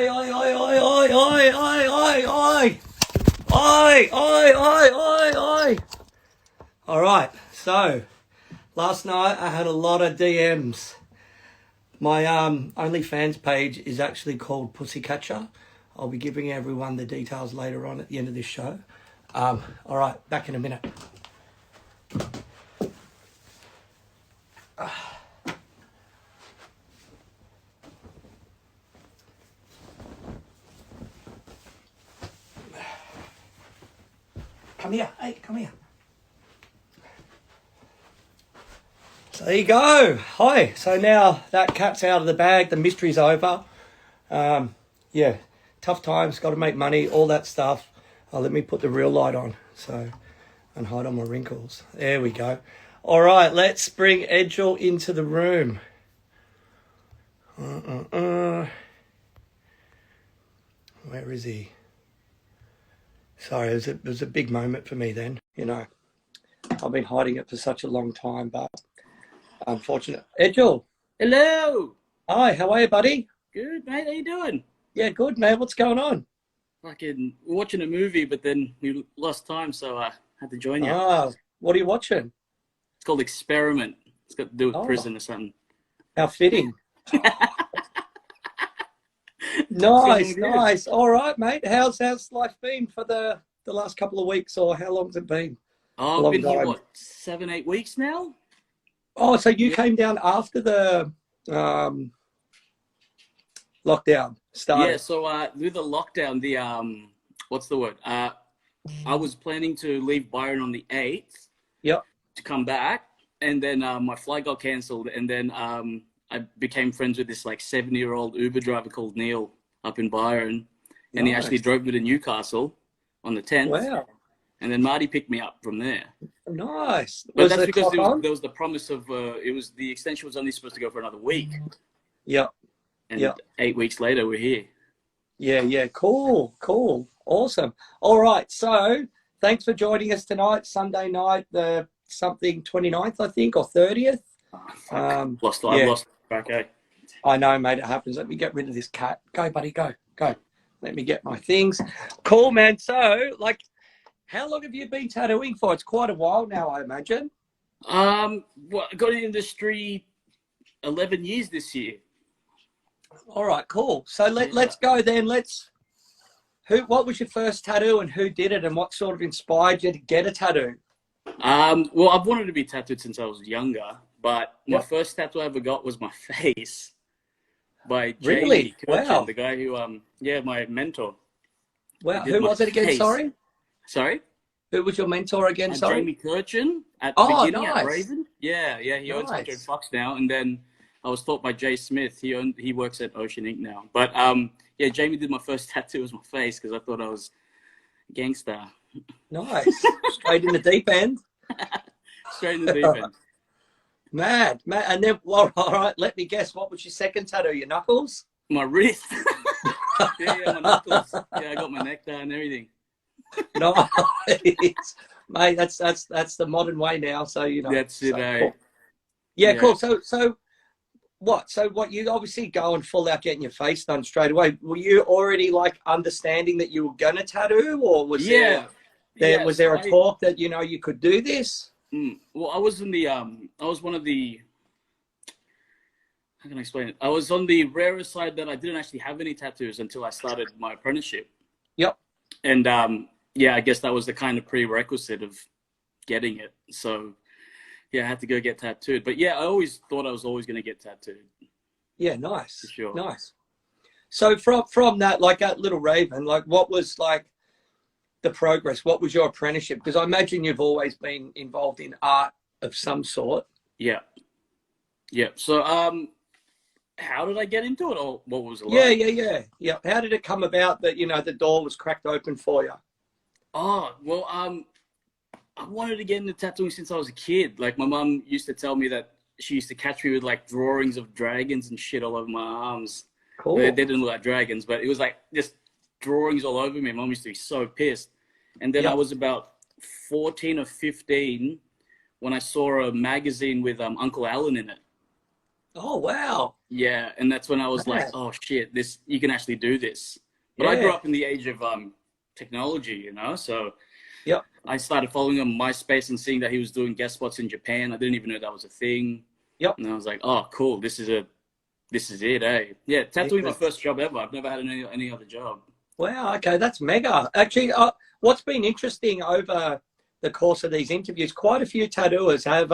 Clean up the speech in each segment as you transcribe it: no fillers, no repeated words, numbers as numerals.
Oi, oi, oi, oi, oi, oi, oi, oi, oi. Oi, oi, oi, oi, oi. All right, so last night I had a lot of DMs. My OnlyFans page is actually called Pussycatcher. I'll be giving everyone the details later on at the end of this show. All right, back in a minute. Come here, hey, come here. So there you go. Hi. So now that cat's out of the bag, the mystery's over. Yeah, tough times, got to make money, all that stuff. Let me put the real light on and hide all my wrinkles. There we go. All right, let's bring Edgilj into the room. Where is he? Sorry, it was a big moment for me then. You know, I've been hiding it for such a long time, but unfortunate. Edgilj. Hello. Hi, how are you, buddy? Good, mate. How you doing? Yeah, good, man. What's going on? Fucking watching a movie, but then we lost time, so I had to join you. Ah, what are you watching? It's called Experiment. It's got to do with prison or something. How fitting. Nice, nice. All right, mate. How's life been for the last couple of weeks, or how long's it been? Oh, I've been here, what, 7-8 weeks now? Oh, so you came down after the lockdown started? Yeah, so with the lockdown, the what's the word? I was planning to leave Byron on the 8th. Yep. To come back, and then my flight got cancelled, and then I became friends with this like 70-year-old Uber driver called Neil up in Byron, and he actually drove me to Newcastle on the 10th. Wow. And then Marty picked me up from there. Nice. But that's because there was the promise of the extension was only supposed to go for another week. Yep. And 8 weeks later, we're here. Yeah. Cool. Awesome. All right. So thanks for joining us tonight, Sunday night, the 29th, I think, or 30th. Oh, I've lost track, eh? I know, mate. It happens. Let me get rid of this cat. Go, buddy. Go. Let me get my things. Cool, man. So, like, how long have you been tattooing for? It's quite a while now, I imagine. Well, I got in the industry 11 years this year. All right, cool. So let's go then. What was your first tattoo and who did it and what sort of inspired you to get a tattoo? Well, I've wanted to be tattooed since I was younger, but my first tattoo I ever got was my face by Jamie Kirchin, wow. the guy who, my mentor. Wow, who was it again? Sorry? Who was your mentor again? Sorry, Jamie Kirchin at the beginning nice. at Raven. Yeah, he owns Hunter & Fox now, and then I was taught by Jay Smith. He works at Ocean Ink now. But Jamie did my first tattoo was my face because I thought I was a gangster. Nice. Straight in the deep end. Straight in the deep end. Mad. And then, all right, let me guess. What was your second tattoo? Your knuckles? My wrist. yeah, my knuckles. Yeah, I got my neck done and everything. Nice. Mate, that's the modern way now. So, you know. That's it, eh? Cool. Yeah, cool. So what you obviously going full out getting your face done straight away. Were you already like understanding that you were gonna tattoo, or was there a talk that you could do this? Well, I was one of the, how can I explain it? I was on the rarer side that I didn't actually have any tattoos until I started my apprenticeship. Yep. And I guess that was the kind of prerequisite of getting it. So yeah, I had to go get tattooed. But yeah, I always thought I was always going to get tattooed. Yeah, nice. For sure. Nice. So from that, like at Little Raven, like what was like the progress? What was your apprenticeship? Because I imagine you've always been involved in art of some sort. Yeah. So how did I get into it, or what was it like? Yeah. How did it come about that the door was cracked open for you? Oh, well, I wanted to get into tattooing since I was a kid. Like my mum used to tell me that she used to catch me with like drawings of dragons and shit all over my arms. Cool. They didn't look like dragons, but it was like just drawings all over me. Mum used to be so pissed. And then I was about 14 or 15 when I saw a magazine with Uncle Alan in it. Oh, wow. Yeah, and that's when I was like, Man. oh shit, this you can actually do this. But I grew Yeah. up in the age of technology, you know, so Yep. I started following him on MySpace and seeing that he was doing guest spots in Japan. I didn't even know that was a thing. Yep. And I was like, oh, cool, this is it, eh? Yeah, tattooing my Yeah. first job ever. I've never had any other job. Wow. Okay, that's mega. Actually, what's been interesting over the course of these interviews, quite a few tattooers have,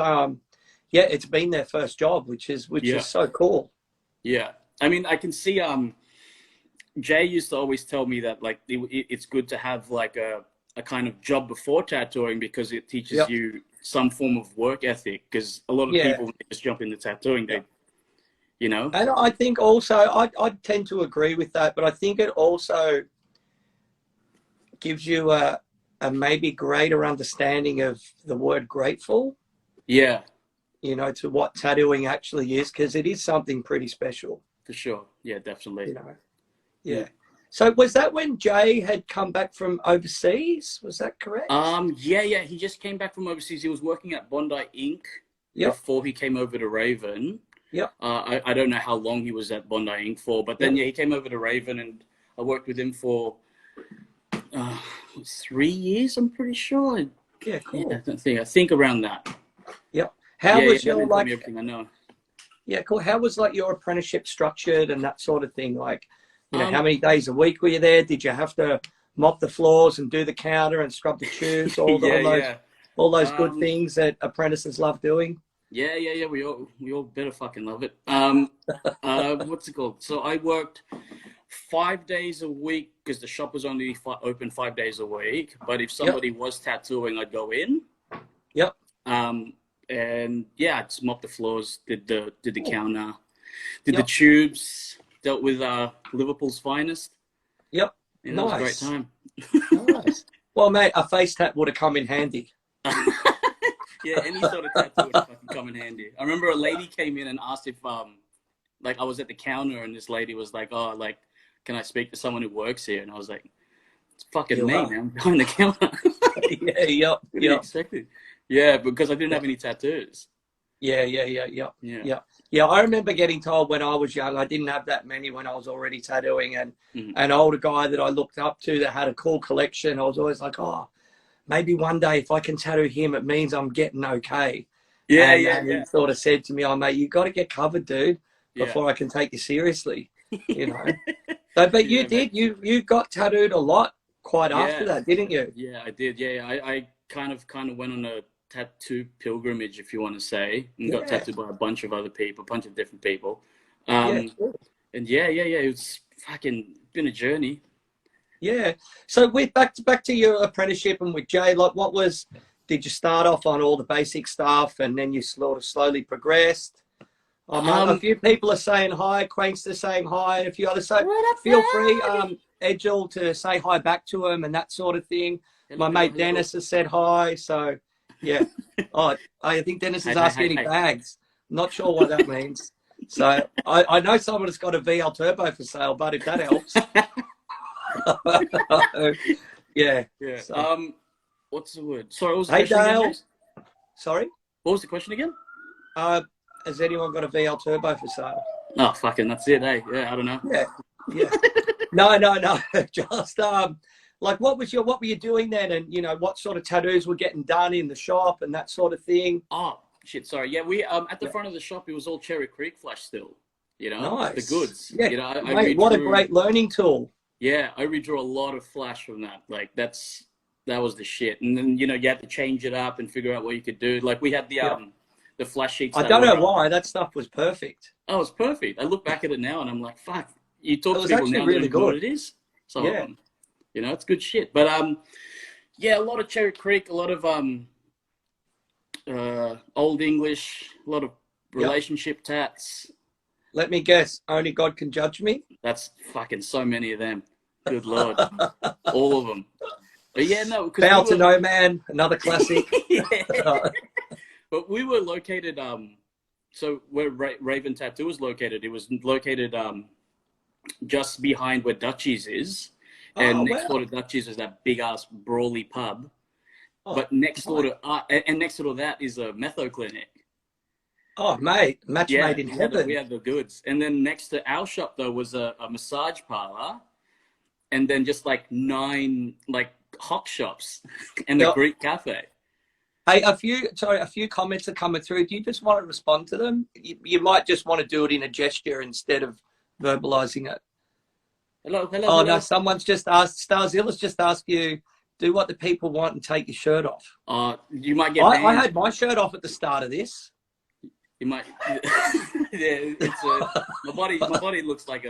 yeah, it's been their first job, which Yeah, is so cool. yeah. I mean, I can see. Jay used to always tell me that like it's good to have like a kind of job before tattooing because it teaches Yep. you some form of work ethic. Because a lot of Yeah. people when they just jump into tattooing, Yeah. they, you know, And I think also, I tend to agree with that, but I think it also gives you a maybe greater understanding of the word grateful, yeah, to what tattooing actually is, because it is something pretty special, for sure, yeah, definitely, you know. yeah. Yeah. So was that when Jay had come back from overseas? Was that correct? Yeah. He just came back from overseas. He was working at Bondi Inc. Yep. before he came over to Raven. Yep. I don't know how long he was at Bondi Inc. for, but then Yep. yeah, he came over to Raven, and I worked with him for uh, 3 years. I'm pretty sure. Yeah. Yeah, Cool. I think around that. Yep. How Yeah, was that your man taught me everything I know. Yeah, cool. How was like your apprenticeship structured and that sort of thing? Like, how Um, many days a week were you there? Did you have to mop the floors and do the counter and scrub the tubes? yeah, All those good um, things that apprentices love doing. yeah. We all better fucking love it. What's it called? So I worked 5 days a week because the shop was only open 5 days a week. But if Yep. somebody was tattooing, I'd go in. Yep. Um, and yeah, I just mopped the floors, did the Cool. counter, did the Yep. tubes, dealt with Liverpool's finest. Yep. Yeah, that was a great Nice. time. Nice. Well, mate, a face tat would have come in handy. Yeah, any sort of tattoo would fucking come in handy. I remember a lady came in and asked if like I was at the counter and this lady was like, oh, like, can I speak to someone who works here? And I was like, it's fucking You me, are. man. I'm behind the counter. Yeah. Yep. What do you Yep. expect? Yeah, because I didn't Yep. have any tattoos. Yeah. Yeah. Yeah. I remember getting told when I was young, I didn't have that many when I was already tattooing, and Mhm. an older guy that I looked up to that had a cool collection. I was always like, oh, maybe one day if I can tattoo him, it means I'm getting okay. And Yeah. he sort of said to me, oh, mate, you got to get covered, dude, Yeah. before I can take you seriously, you know. So, but you Yeah, man. did, you got tattooed a lot quite after Yeah, that, didn't you? yeah, I did. Yeah, I kind of went on a tattoo pilgrimage, if you want to say, and got Yeah, tattooed by a bunch of other people, a bunch of different people. yeah, Um, cool. and yeah, it was fucking been a journey. Yeah. So with back to your apprenticeship and with Jay, like did you start off on all the basic stuff and then you sort of slowly progressed? A Um, few people are saying hi. Quankster's saying hi. A few others. So what up, feel free, Freddie? Edgilj, to say hi back to him and that sort of thing. Hello, My hello, mate hello. Dennis has said hi. So, yeah. Oh, I think Dennis is Hi, asking hi, any hi. bags. Not sure what that means. So I know someone has got a VL Turbo for sale, but if that helps. Yeah. Yeah. So, What's the word? Sorry, what was the hey, question again, Dale. Jace? Sorry. What was the question again? Uh, has anyone got a VL Turbo for sale? Oh, fucking, that's it, eh? Yeah, I don't know. Yeah. Yeah. No. Just like what were you doing then, and what sort of tattoos were getting done in the shop and that sort of thing. Oh shit, sorry. Yeah, we at the Yeah. front of the shop it was all Cherry Creek flash still. You know, the Nice. goods. Yeah, You know, I mate. What a redrew. great learning tool. Yeah, I redrew a lot of flash from that. Like that was the shit. And then you had to change it up and figure out what you could do. Like we had Yeah. the flash sheets I that don't were know why that stuff was perfect. oh, it's perfect. I look back at it now and I'm like, fuck. You talk It to was people actually now and they don't really even know what good. it is. Some of Yeah. them. It's good shit. But yeah, a lot of Cherry Creek, a lot of Old English, a lot of Yep. relationship tats. Let me guess. Only God can judge me. That's fucking so many of them. Good Lord. All of them. But yeah, no, because we Bow to were no man. Another classic. yeah. But we were located so where Raven Tattoo was located, it was located just behind where Dutchies is. Oh And next door wow. to Dutchies is that big ass brawly pub. Oh, But next door right. to and next door to that is a metho clinic. Oh, mate, match Yeah, made in heaven. we had the goods. And then next to our shop though was a massage parlor, and then just like 9 like hot shops and a Greek cafe. Hey, a few comments are coming through. Do you just want to respond to them? You might just want to do it in a gesture instead of verbalizing it. Hello. No, someone's just asked, Starzilla's just asked you, do what the people want and take your shirt off. You might get banned. I had my shirt off at the start of this. You might, yeah. My body looks like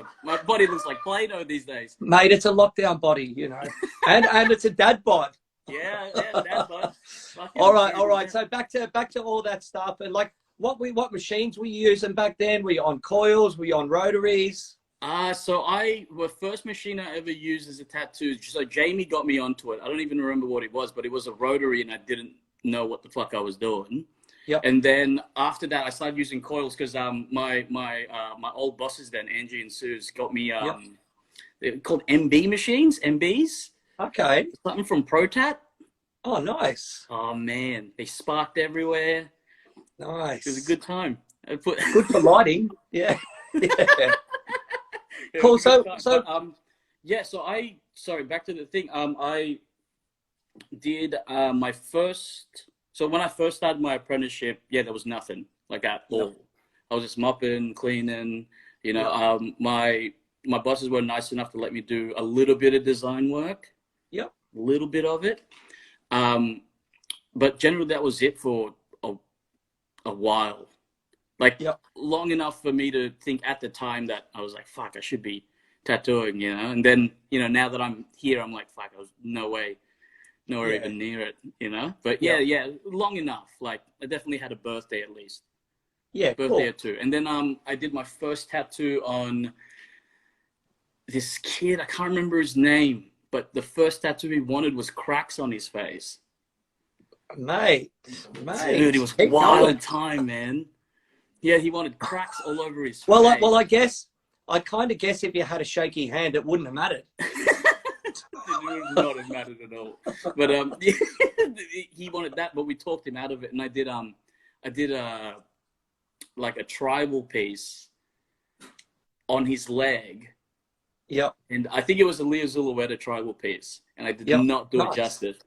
Play-Doh these days, mate. It's a lockdown body, you know, and it's a dad bod. Yeah, dad bod. All right. So back to all that stuff, and like what machines were you using back then? Were you on coils? Were you on rotaries? So the first machine I ever used as a tattoo. So Jamie got me onto it. I don't even remember what it was, but it was a rotary, and I didn't know what the fuck I was doing. Yep. And then after that, I started using coils because my old bosses then, Angie and Suze, got me they're called MB machines, MBs. Okay. Something from ProTat. Oh, nice. Oh man, they sparked everywhere. Nice. It was a good time. Good for lighting. Yeah. Yeah. Cool. So back to the thing. I did my first. So when I first started my apprenticeship, there was nothing like at all. I was just mopping, cleaning. You know, my bosses were nice enough to let me do a little bit of design work. Yep. A little bit of it. But generally that was it for a while. Like long enough for me to think at the time that I was like, fuck, I should be tattooing, you know? And then, you know, now that I'm here, I'm like, fuck, I was nowhere even near it, you know? But yeah, long enough. Like I definitely had a birthday at least. Yeah, birthday or two. And then I did my first tattoo on this kid. I can't remember his name, but the first tattoo he wanted was cracks on his face. Mate. Dude, it was wild time, man. Yeah, he wanted cracks all over his face. Well, I kind of guess if you had a shaky hand, it wouldn't have mattered. It would not have mattered at all. But he wanted that, but we talked him out of it, and I did like a tribal piece on his leg. Yep. And I think it was a Leo Zulueta tribal piece, and I did not do it justice.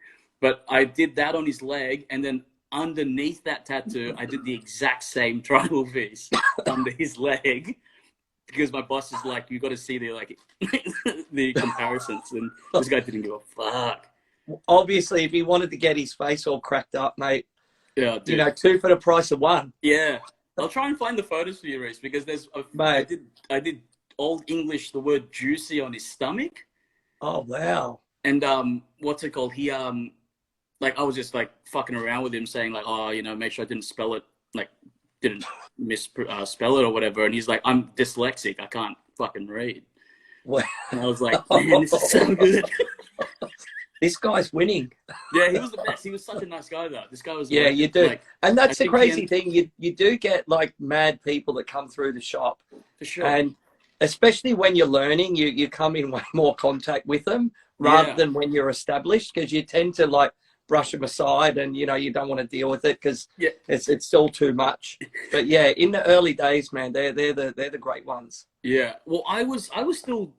But I did that on his leg, and then underneath that tattoo, I did the exact same tribal piece under his leg, because my boss is like, you got to see the comparisons, and this guy didn't give a fuck. Obviously, if he wanted to get his face all cracked up, mate, yeah, dude. You know, 2 for the price of 1. Yeah, I'll try and find the photos for you, Rhys, because I did Old English the word juicy on his stomach. Oh wow! And what's it called? He like I was just like fucking around with him, saying like, oh, you know, make sure I didn't spell it, like didn't spell it or whatever. And he's like, I'm dyslexic, I can't fucking read. Wow. And I was like, man, this is so good. This guy's winning. Yeah, he was the best. He was such a nice guy, though. This guy was. Yeah, you do, and that's the crazy thing. You do get like mad people that come through the shop, for sure, and especially when you're learning, you come in way more contact with them rather than when you're established, because you tend to like brush them aside, and you know you don't want to deal with it because it's still too much. But yeah, in the early days, man, they're the great ones. Yeah, well, I was still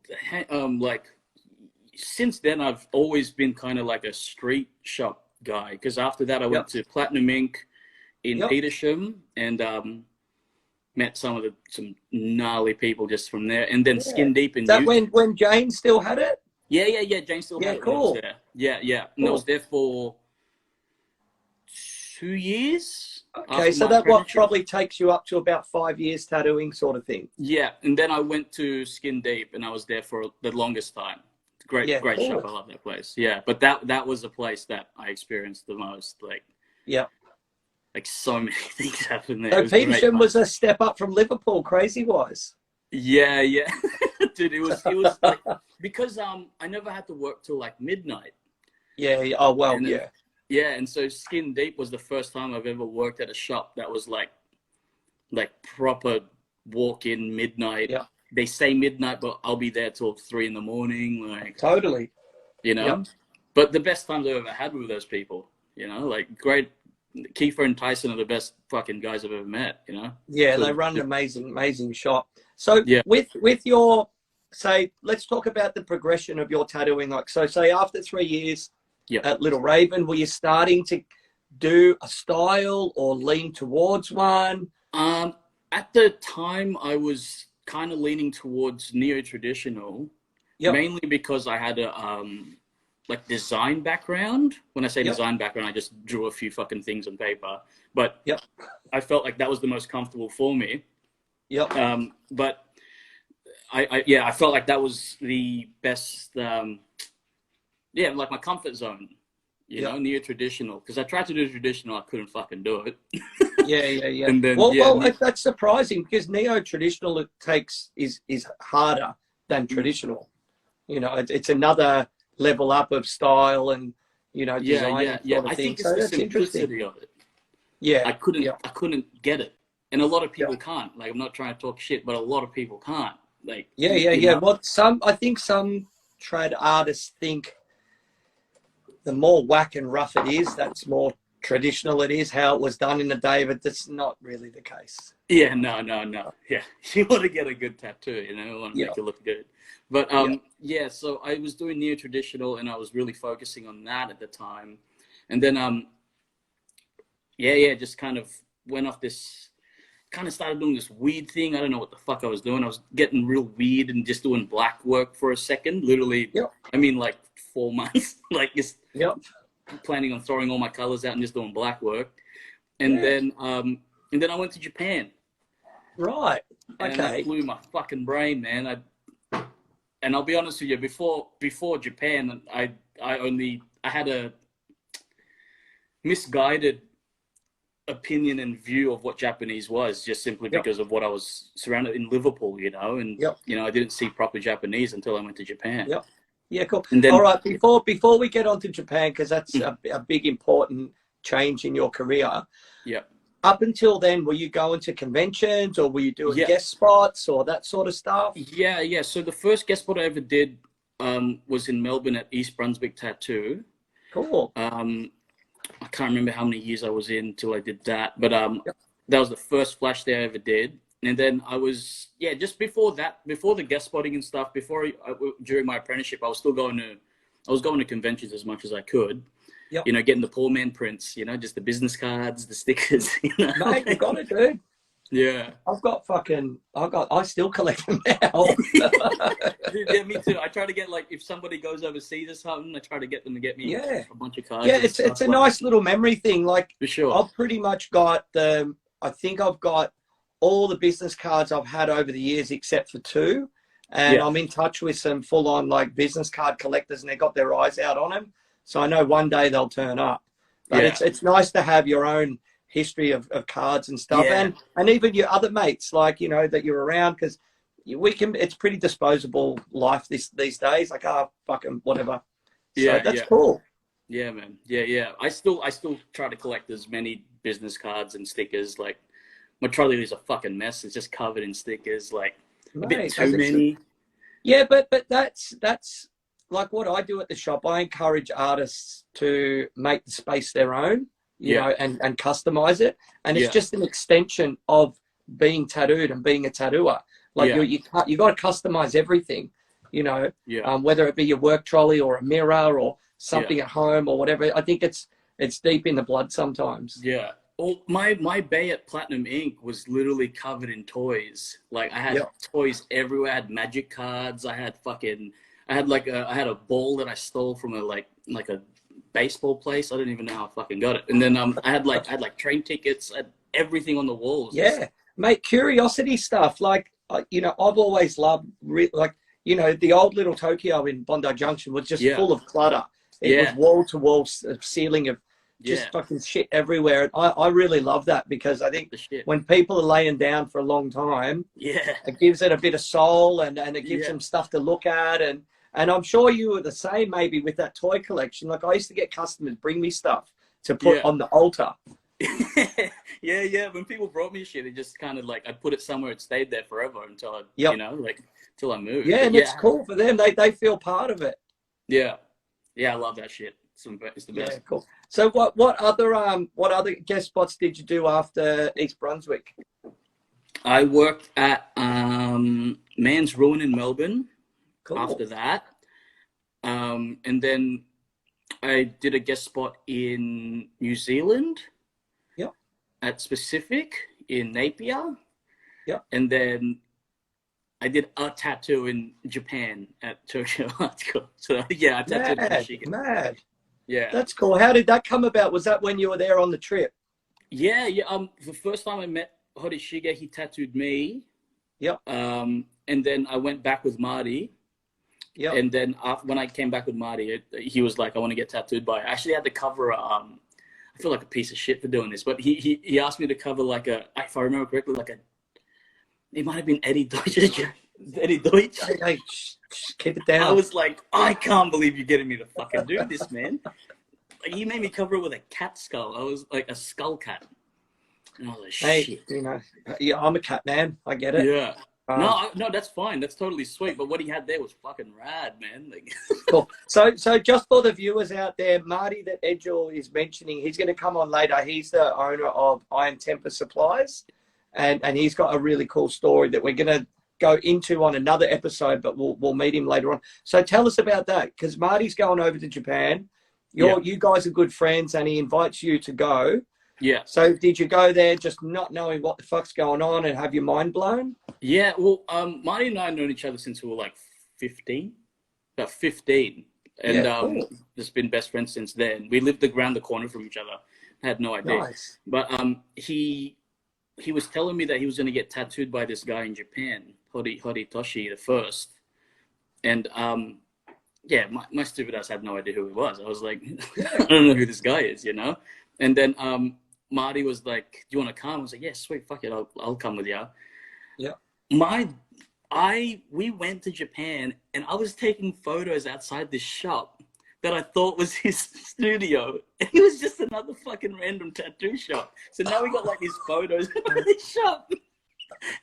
like. Since then, I've always been kind of like a street shop guy, because after that I went to Platinum Ink in Petersham and met some gnarly people just from there, and then Skin Deep in. Is that when Jane still had it? Yeah. Jane still had it. Cool. Yeah. And I was there for 2 years. Okay, so that probably takes you up to about 5 years tattooing, sort of thing. Yeah, and then I went to Skin Deep, and I was there for the longest time. Great shop. I love that place. Yeah, but that was a place that I experienced the most. Like, like so many things happened there. So Petersham was a step up from Liverpool, crazy wise. Yeah, dude. It was like, because I never had to work till like midnight. Yeah. Oh well. And then, and so Skin Deep was the first time I've ever worked at a shop that was like proper walk-in midnight. Yeah. They say midnight, but I'll be there till 3 in the morning. Like totally, you know. But the best times I've ever had with those people, you know, like great Kiefer and Tyson are the best fucking guys I've ever met, you know? Yeah, So, they run an amazing shop. So yeah. with your, say, let's talk about the progression of your tattooing. Like, so say after 3 years at Little Raven, were you starting to do a style or lean towards one? At the time, I was kind of leaning towards neo-traditional, mainly because I had a like design background. When I say design background, I just drew a few fucking things on paper, but I felt like that was the most comfortable for me. But I felt like that was the best. Like my comfort zone. You know, neo-traditional. Because I tried to do traditional, I couldn't fucking do it. Yeah. And then, well, that's surprising because neo-traditional is harder than traditional. You know, it's another level up of style and, you know, design sort of I thing. think it's the simplicity of it. I couldn't get it, and a lot of people can't. Like, I'm not trying to talk shit, but a lot of people can't. Like, know? Well, I think some trad artists think the more whack and rough it is, that's more traditional it is, how it was done in the day, but that's not really the case. Yeah, no. Yeah, you want to get a good tattoo, you know, you want to make it look good. But so I was doing neo-traditional, and I was really focusing on that at the time. And then, just kind of went off this, kind of started doing this weird thing. I don't know what the fuck I was doing. I was getting real weird and just doing black work for a second, literally. I mean, like 4 months, like just planning on throwing all my colors out and just doing black work. And then I went to Japan. Right. And that blew my fucking brain, man. And I'll be honest with you, before Japan, I had a misguided opinion and view of what Japanese was, just simply because of what I was surrounded in Liverpool, you know, and you know, I didn't see proper Japanese until I went to Japan. Yeah, cool. And then, all right, before we get on to Japan, because that's a big important change in your career. Up until then, were you going to conventions or were you doing guest spots or that sort of stuff? Yeah. So the first guest spot I ever did was in Melbourne at East Brunswick Tattoo. Cool. I can't remember how many years I was in till I did that, but that was the first flash day I ever did. And then I was, just before that, before the guest spotting and stuff, during my apprenticeship, I was going to conventions as much as I could. You know, getting the poor man prints, you know, just the business cards, the stickers, you know. Mate, you got it, dude. Yeah. I still collect them now. Dude, yeah, me too. I try to get, like, if somebody goes overseas or something, I try to get them to get me a bunch of cards. Yeah, it's a nice little memory thing. Like, for sure. I've pretty much got I think I've got all the business cards I've had over the years except for 2. And I'm in touch with some full-on, like, business card collectors, and they got their eyes out on them. So I know one day they'll turn up. But it's nice to have your own history of cards and stuff, and even your other mates, like, you know, that you're around, because it's pretty disposable life these days, like, fucking whatever. So that's cool. Yeah, man. Yeah. I still try to collect as many business cards and stickers. Like, my trolley is a fucking mess. It's just covered in stickers, like, a bit too many. Yeah, but that's like what I do at the shop. I encourage artists to make the space their own, you know, and customize it. And it's just an extension of being tattooed and being a tattooer. Like, you got to customize everything, you know, whether it be your work trolley or a mirror or something at home or whatever. I think it's deep in the blood sometimes. Yeah. Well, my bay at Platinum Ink was literally covered in toys. Like, I had toys everywhere. I had magic cards. I had a ball that I stole from a baseball place. I don't even know how I fucking got it. And then I had train tickets. I had everything on the walls. Yeah, mate, curiosity stuff. Like, you know, I've always loved, like, you know, the old Little Tokyo in Bondi Junction was just full of clutter. It was wall to wall ceiling of just fucking shit everywhere. And I really love that, because I think when people are laying down for a long time, it gives it a bit of soul, and it gives them stuff to look at. And I'm sure you were the same maybe with that toy collection. Like, I used to get customers bring me stuff to put on the altar. Yeah. When people brought me shit, it just kind of like, I put it somewhere, it stayed there forever until I, you know, like, till I moved. Yeah, and it's cool for them. They feel part of it. Yeah, I love that shit. It's the best. Yeah, cool. So what other guest spots did you do after East Brunswick? I worked at Man's Ruin in Melbourne. Cool. After that, and then I did a guest spot in New Zealand. Yep. At Specific in Napier. Yep. And then I did a tattoo in Japan at Tokyo Art School. So yeah, I tattooed Hodeshige. Mad. Yeah. That's cool. How did that come about? Was that when you were there on the trip? Yeah. The first time I met Hodeshige, he tattooed me. Yep. And then I went back with Marty. Yep. And then when I came back with Marty, he was like, I want to get tattooed by. I actually had to cover I feel like a piece of shit for doing this, but he asked me to cover like if I remember correctly, it might have been Eddie Deutsch. Eddie Deutsch. Hey, keep it down. I was like, I can't believe you're getting me to fucking do this, man. Like, he made me cover it with a cat skull. I was like a skull cat. And I was like, shit. Yeah, I'm a cat man. I get it. Yeah. No, that's fine. That's totally sweet. But what he had there was fucking rad, man. Like, cool. So just for the viewers out there, Marty that Edgilj is mentioning, he's going to come on later. He's the owner of Iron Temper Supplies, and he's got a really cool story that we're going to go into on another episode, but we'll meet him later on. So tell us about that, because Marty's going over to Japan. You guys are good friends, and he invites you to go. Yeah. So did you go there just not knowing what the fuck's going on and have your mind blown? Yeah. Well, Marty and I have known each other since we were like 15, about 15. And cool. Just been best friends since then. We lived around the corner from each other. I had no idea. Nice. But he was telling me that he was going to get tattooed by this guy in Japan, Horitoshi the first. And yeah, my stupid ass had no idea who he was. I was like, I don't know who this guy is, you know? And then Marty was like, do you want to come? I was like, yeah, sweet, fuck it, I'll come with you. Yeah. We went to Japan, and I was taking photos outside this shop that I thought was his studio. And it was just another fucking random tattoo shop. So now we got like these photos of this shop.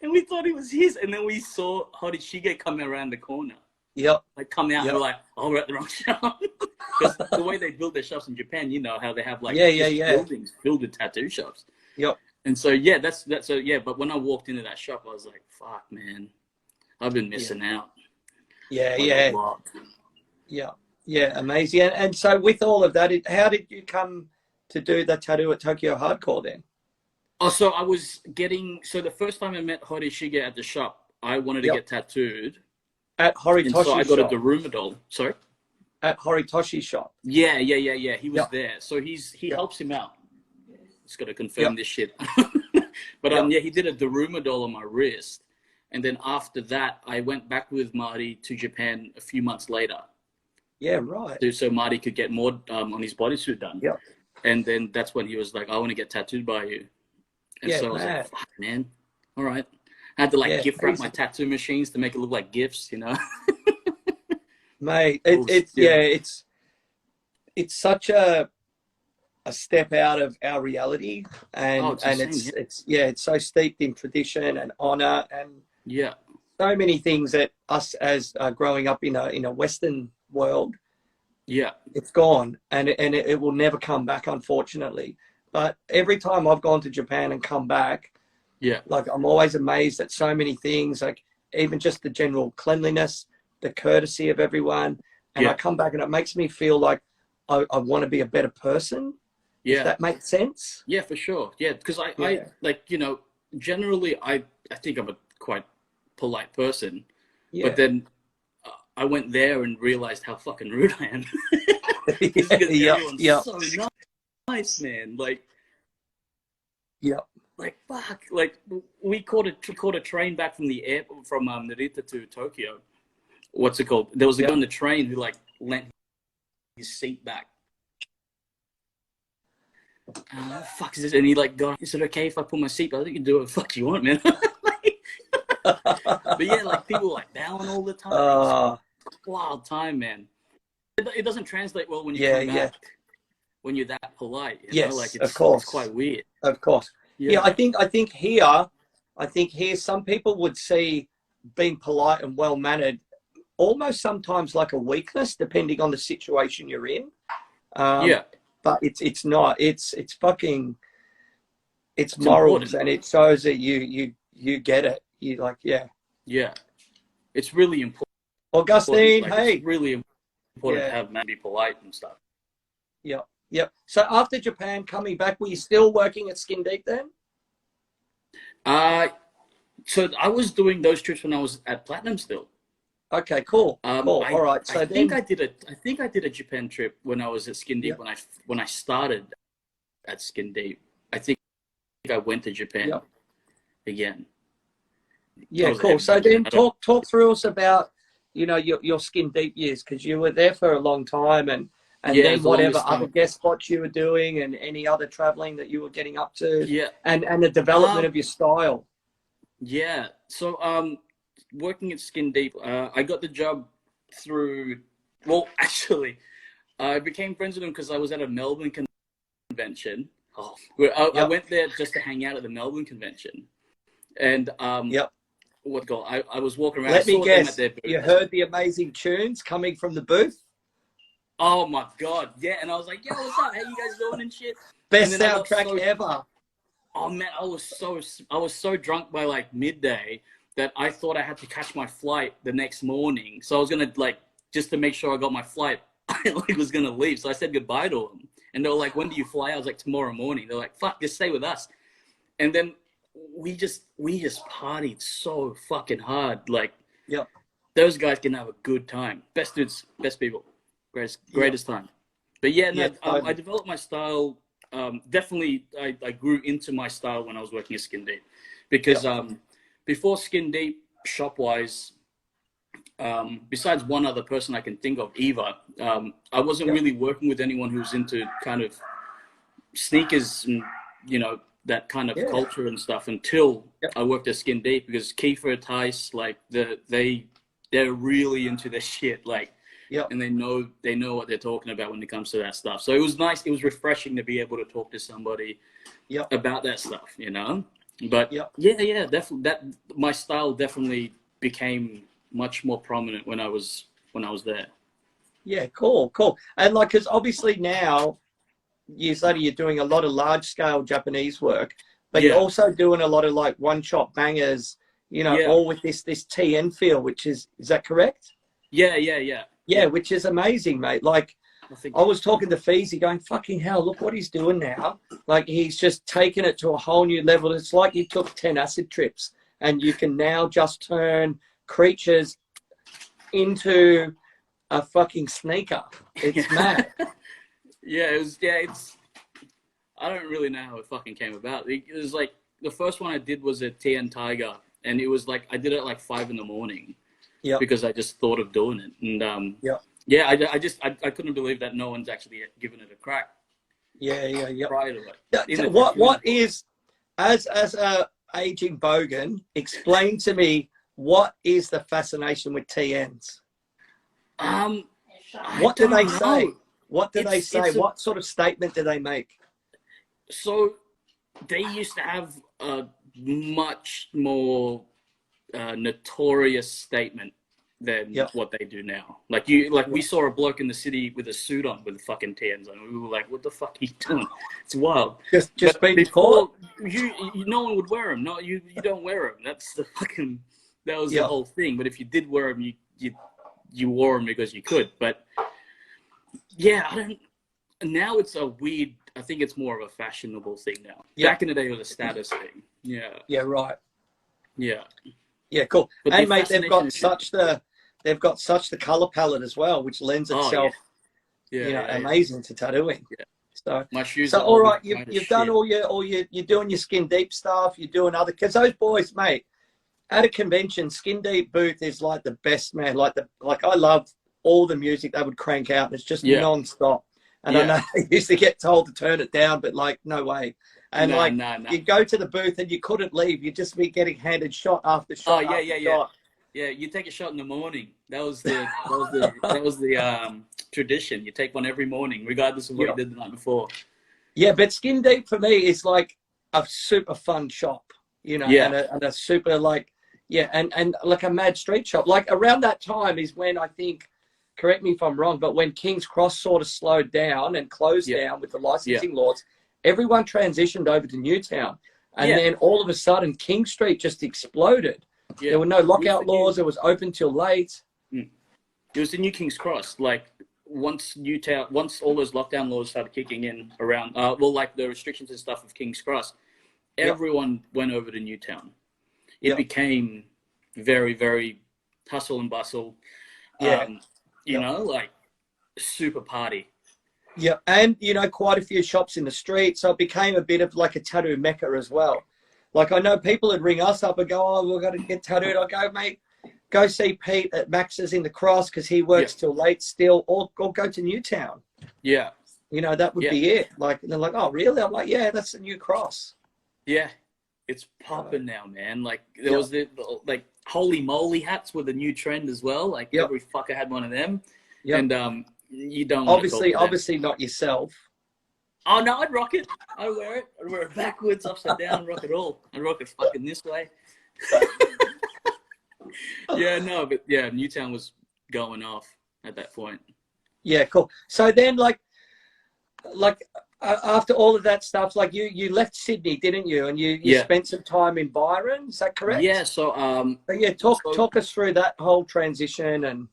And we thought it was his. And then we saw Hodeshige coming around the corner. Yep. Like come out and we're like, oh, we're at the wrong shop. Because the way they build their shops in Japan, you know how they have like buildings filled with tattoo shops. Yep. And so yeah, that's so yeah. But when I walked into that shop, I was like, fuck, man, I've been missing out. Yeah. Amazing. And so with all of that, how did you come to do the tattoo at Tokyo Hardcore then? Oh, so the first time I met Hodeshige at the shop, I wanted to get tattooed. At Horitoshi's so I got a Daruma doll. Sorry? At Horitoshi's shop. Yeah. He was there. So he helps him out. Just got to confirm this shit. But he did a Daruma doll on my wrist. And then after that, I went back with Marty to Japan a few months later. Yeah, right. So Marty could get more on his bodysuit done. Yeah. And then that's when he was like, I want to get tattooed by you. And so I was like, fuck, man. All right. I had to gift wrap my tattoo machines to make it look like gifts, you know. Mate, it's such a step out of our reality, and it's so steeped in tradition and honor and so many things that us as growing up in a Western world, it's gone, and it will never come back, unfortunately. But every time I've gone to Japan and come back, like I'm always amazed at so many things, like even just the general cleanliness, the courtesy of everyone. And I come back and it makes me feel like I want to be a better person. If that makes sense. Yeah, for sure. Yeah, because I like, you know, generally I think I'm a quite polite person. But then I went there and realized how fucking rude I am. Everyone's so nice, man. Like, like fuck, like we caught a train back from the airport from Narita to Tokyo. What's it called? There was a guy on the train who like lent his seat back. Fuck is this? And he like is it okay if I put my seat back? I think you can do what the fuck you want, man. But yeah, like people like bowing all the time. Wild time, man. It doesn't translate well when you come back. When you're that polite, you know? Like of course, it's quite weird. Of course, I think here some people would see being polite and well mannered almost sometimes like a weakness, depending on the situation you're in. Yeah. But it's not. It's fucking. It's morals, important. and it shows that you get it. You like, yeah. Yeah. It's really important. Augustine, Like, hey. it's really important to have man be polite and stuff. Yeah, yeah. So after Japan, coming back, were you still working at Skin Deep then? So I was doing those trips when I was at Platinum still. Okay, cool. Cool. All right. So I think I did a Japan trip when I was at Skin Deep when I started at Skin Deep. I think I went to Japan again. Yeah, cool. So then talk through us about, you know, your Skin Deep years, because you were there for a long time, and then whatever other guest spots you were doing and any other traveling that you were getting up to, and the development of your style. Yeah. So working at Skin Deep, I got the job through, well, actually, I became friends with him because I was at a Melbourne convention. I went there just to hang out at the Melbourne convention. And I was walking around. Let me guess, you heard the amazing tunes coming from the booth? Oh my God, yeah. And I was like, yo, what's up? How you guys doing and shit? Best soundtrack ever. Oh man, I was so drunk by like midday that I thought I had to catch my flight the next morning. So I was gonna, like, just to make sure I got my flight, I was gonna leave. So I said goodbye to them. And they were like, when do you fly? I was like, tomorrow morning. They're like, fuck, just stay with us. And then we just partied so fucking hard. Like, those guys can have a good time. Best dudes, best people, greatest time. But I developed my style. Definitely, I grew into my style when I was working at Skin Deep, because before Skin Deep, shop-wise, besides one other person I can think of, Eva, I wasn't really working with anyone who's into kind of sneakers and, you know, that kind of culture and stuff until I worked at Skin Deep, because Kiefer, Tice, like, they're really into their shit, like, and they know what they're talking about when it comes to that stuff. So it was nice. It was refreshing to be able to talk to somebody about that stuff, you know. But definitely that my style definitely became much more prominent when I was there. Yeah, cool. And like, because obviously now years later you're doing a lot of large scale Japanese work, but you're also doing a lot of like one shot bangers, you know, all with this TN feel, which is that correct? Yeah, which is amazing, mate. Like, I was talking to Feezy going, fucking hell, look what he's doing now. Like, he's just taken it to a whole new level. It's like you took 10 acid trips and you can now just turn creatures into a fucking sneaker. It's mad. I don't really know how it fucking came about. It was like, the first one I did was a TN Tiger, and it was like, I did it at like 5 a.m. because I just thought of doing it. And I couldn't believe that no one's actually given it a crack. Prior to it. What is, as a aging bogan, explain to me, what is the fascination with TNs? What do they say? What do they say? What sort of statement do they make? So they used to have a much more notorious statement than what they do now. Like we saw a bloke in the city with a suit on with fucking TNs on. We were like, what the fuck are you doing? It's wild. Just being caught. No one would wear them. No, you don't wear them. That's the fucking, that was the whole thing. But if you did wear them, you wore them because you could. But now it's a weird, I think it's more of a fashionable thing now. Back in the day, it was a status thing. Yeah, right. Yeah, cool. But and mate, they've got such the color palette as well, which lends itself, amazing to tattooing. So my shoes. So all right, you've done all your you're doing your Skin Deep stuff. You're doing other, because those boys, mate, at a convention, Skin Deep booth is like the best, man. Like I love all the music they would crank out. And it's just non-stop. And I know they used to get told to turn it down, but like, no way. And you go to the booth and you couldn't leave. You'd just be getting handed shot after shot. Shot. Yeah, you take a shot in the morning. That was the tradition. You take one every morning, regardless of what you did the night before. Yeah, but Skin Deep for me is like a super fun shop, you know, and a super and like a mad street shop. Like around that time is when I think, correct me if I'm wrong, but when King's Cross sort of slowed down and closed down with the licensing laws, everyone transitioned over to Newtown. And then all of a sudden, King Street just exploded. Yeah. There were no lockout laws. It was open till late. It was the new King's Cross. Like, once all those lockdown laws started kicking in around, like the restrictions and stuff of King's Cross, everyone went over to Newtown. It became very, very hustle and bustle. You know, like super party. Yeah, and, you know, quite a few shops in the street. So it became a bit of like a tattoo mecca as well. Like, I know people would ring us up and go, oh, we've got to get tattooed. I go, mate, go see Pete at Max's in the Cross because he works till late still, or go to Newtown. Yeah. You know, that would be it. Like, and they're like, oh, really? I'm like, yeah, that's the new Cross. Yeah, it's popping now, man. Like, there was the like, holy moly hats were the new trend as well. Like, every fucker had one of them. And, you don't obviously not yourself. Oh no, I'd rock it. I'd wear it. I'd wear it backwards, upside down, rock it all. I'd rock it fucking this way. Newtown was going off at that point. Yeah, cool. So then, like after all of that stuff, like you left Sydney, didn't you? And you spent some time in Byron. Is that correct? Yeah. So talk us through that whole transition and.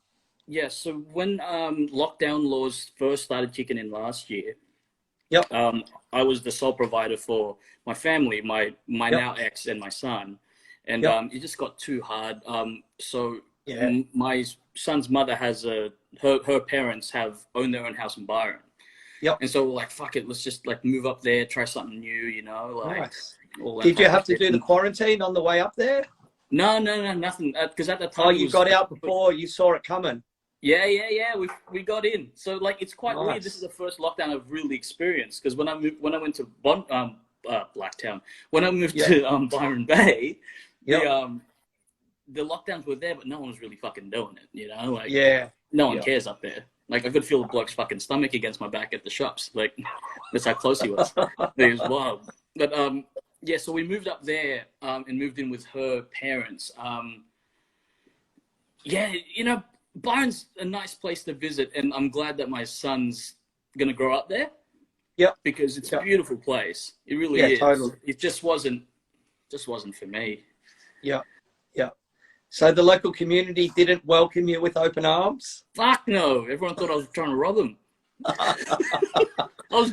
Yeah, so when lockdown laws first started kicking in last year, I was the sole provider for my family, my now ex and my son, and it just got too hard. My son's mother has her parents own their own house in Byron, and so we're like, fuck it, let's just like move up there, try something new, you know. Like, nice. Did you have to do the quarantine on the way up there? No, nothing. Because at the time, you got out before you saw it coming. Yeah. We got in. So like, it's quite weird. This is the first lockdown I've really experienced. Because when I went to Blacktown, when I moved to Byron Bay, the lockdowns were there, but no one was really fucking doing it. You know, like no one cares up there. Like, I could feel the bloke's fucking stomach against my back at the shops. Like, that's how close he was. It was wild. But so we moved up there and moved in with her parents. You know, Byron's a nice place to visit, and I'm glad that my son's gonna grow up there. Yep. Because it's a beautiful place. It really is. Totally. It just wasn't for me. Yeah. So the local community didn't welcome you with open arms? Fuck no. Everyone thought I was trying to rob them.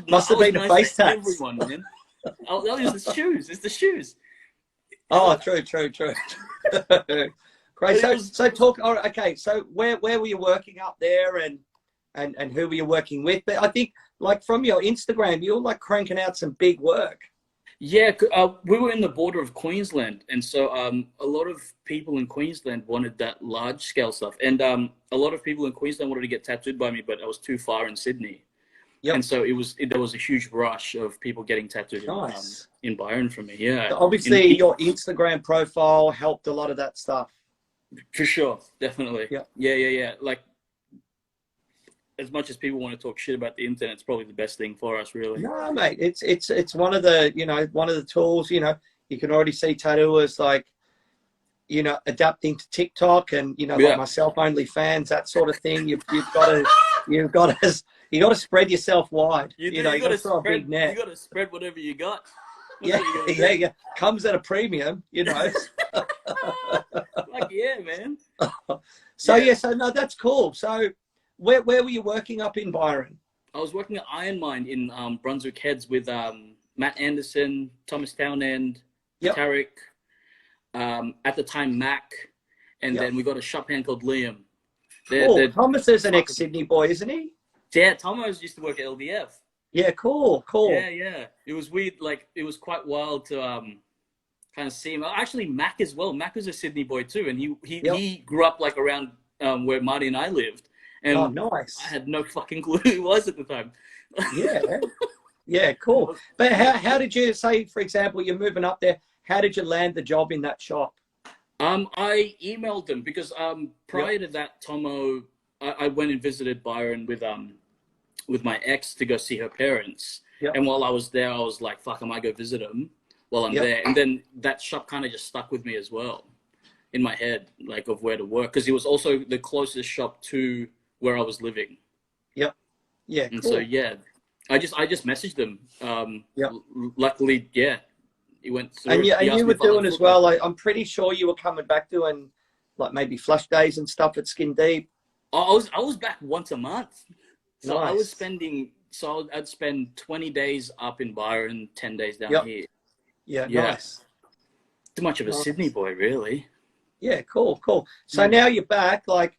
Must have been a face tats. Everyone, man. Oh, that was the shoes. It's the shoes. Oh, true. Great. So talk. All right, okay. So where were you working up there, and who were you working with? But I think, like, from your Instagram, you were like cranking out some big work. Yeah, we were in the border of Queensland, and so a lot of people in Queensland wanted that large scale stuff, and a lot of people in Queensland wanted to get tattooed by me, but I was too far in Sydney. Yep. And so there was a huge rush of people getting tattooed in Byron from me. Yeah. So obviously, your Instagram profile helped a lot of that stuff. For sure, definitely. Yeah. Like, as much as people want to talk shit about the internet, it's probably the best thing for us, really. No, mate, it's one of the tools. You know, you can already see tattooers like, you know, adapting to TikTok and, you know, like myself, OnlyFans, that sort of thing. You've got to spread yourself wide. You got to throw a big net. You got to spread whatever you got. Yeah. Comes at a premium, you know. Like, yeah, man. So no, that's cool. So where were you working up in Byron? I was working at Iron Mine in Brunswick Heads with Matt Anderson, Thomas Townend, Tarek, at the time Mac, and then we got a shop hand called Liam. Thomas is an ex-Sydney boy, isn't he? Yeah, Thomas used to work at LDF. Yeah, cool. Yeah. It was weird. Like, it was quite wild to kind of see him. Actually, Mac as well. Mac was a Sydney boy too, and he grew up like around where Marty and I lived. And nice. I had no fucking clue who he was at the time. Yeah, cool. But how did you say, for example, you're moving up there? How did you land the job in that shop? I emailed them because prior to that, Tomo, I went and visited Byron with my ex to go see her parents. And while I was there, I was like, fuck, I might go visit them while I'm there. And then that shop kind of just stuck with me as well in my head, like, of where to work. Because it was also the closest shop to where I was living. Yep. Yeah. And cool. so yeah, I just messaged them. Yep. Luckily, yeah, he went through. And you were doing as well. I'm pretty sure you were coming back doing like maybe flush days and stuff at Skin Deep. I was back once a month. So nice. I was spending. So I'd spend 20 days up in Byron, 10 days down here. Yeah. Nice. Too much of a Sydney boy, really. Yeah. Cool. So now you're back, like.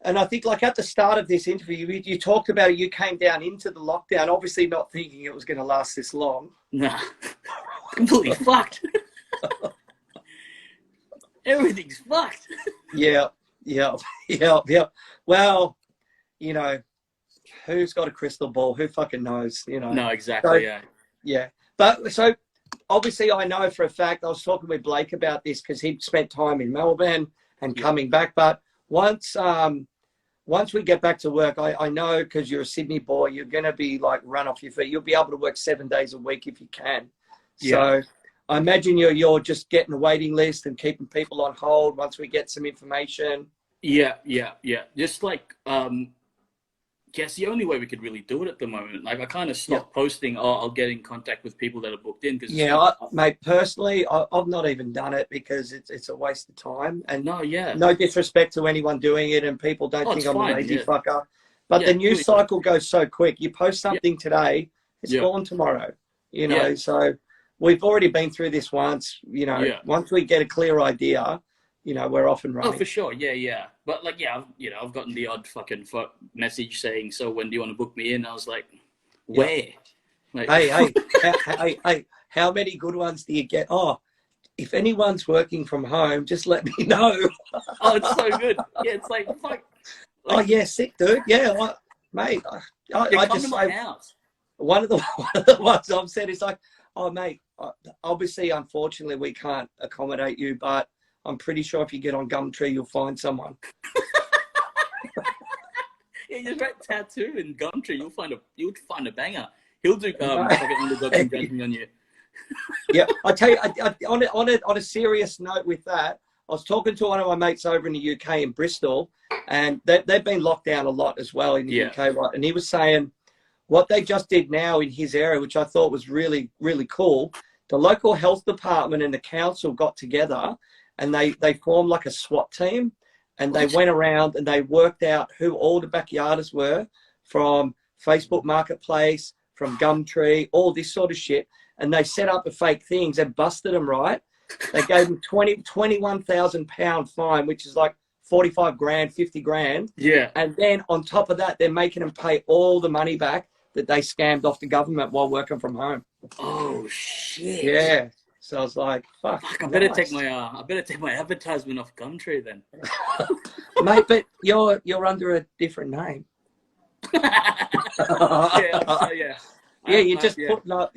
And I think, like, at the start of this interview, you talked about it. You came down into the lockdown, obviously not thinking it was going to last this long. Nah, completely fucked. Everything's fucked. Yeah. Well, you know, who's got a crystal ball? Who fucking knows? You know. No, exactly. So, yeah. But so obviously, I know for a fact. I was talking with Blake about this because he'd spent time in Melbourne and coming back, but. Once we get back to work, I know because you're a Sydney boy, you're going to be like run off your feet. You'll be able to work 7 days a week if you can. So I imagine you're just getting a waiting list and keeping people on hold once we get some information. Yeah. Just like, guess the only way we could really do it at the moment. Like I kind of stopped posting. I'll get in contact with people that are booked in. Mate, personally, I've not even done it because it's a waste of time. And no disrespect to anyone doing it, and people don't think I'm a lazy fucker. But the news cycle goes so quick. You post something today, it's gone tomorrow. You know, so we've already been through this once. You know, once we get a clear idea. You know, we're off and running. Oh, for sure. Yeah. But like, I've gotten the odd fucking message saying, so when do you want to book me in? I was like, where? Like, hey, how many good ones do you get? Oh, if anyone's working from home, just let me know. Oh, it's so good. Yeah, it's like, fuck. Oh, yeah, sick, dude. Yeah, mate. I just to my house. One of the ones I've said is like, oh, mate, obviously, unfortunately, we can't accommodate you, but I'm pretty sure if you get on Gumtree, you'll find someone. Yeah, you just write tattoo and Gumtree, you'll find a banger. He'll do fucking underdog judging on you. Yeah, I tell you, on a serious note with that, I was talking to one of my mates over in the UK in Bristol, and they've been locked down a lot as well in the UK, right? And he was saying what they just did now in his area, which I thought was really, really cool. The local health department and the council got together. And they formed like a SWAT team, and they went around and they worked out who all the backyarders were from Facebook Marketplace, from Gumtree, all this sort of shit. And they set up the fake things and busted them, right? They gave them £21,000 fine, which is like 45 grand, 50 grand. Yeah. And then on top of that, they're making them pay all the money back that they scammed off the government while working from home. Oh, shit. Yeah. So I was like, fuck I better take my advertisement off Gumtree then. Mate, but you're under a different name. Putting up,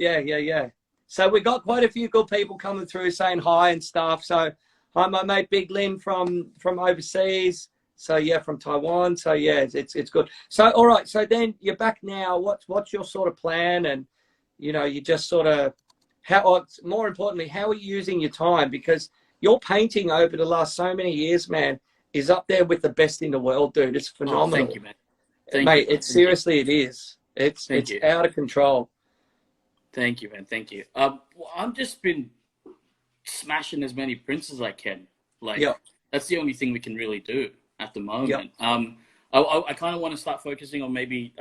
So we got quite a few good people coming through saying hi and stuff. So hi, my mate Big Lin from overseas. So from Taiwan. So it's good. So all right, so then you're back now. What's your sort of plan? And you just sort of more importantly, how are you using your time? Because your painting over the last so many years, man, is up there with the best in the world, dude. It's phenomenal. Oh, thank you, man. Mate, it is. It's out of control. Thank you, man. Thank you. I've just been smashing as many prints as I can. That's the only thing we can really do at the moment. I kind of want to start focusing on maybe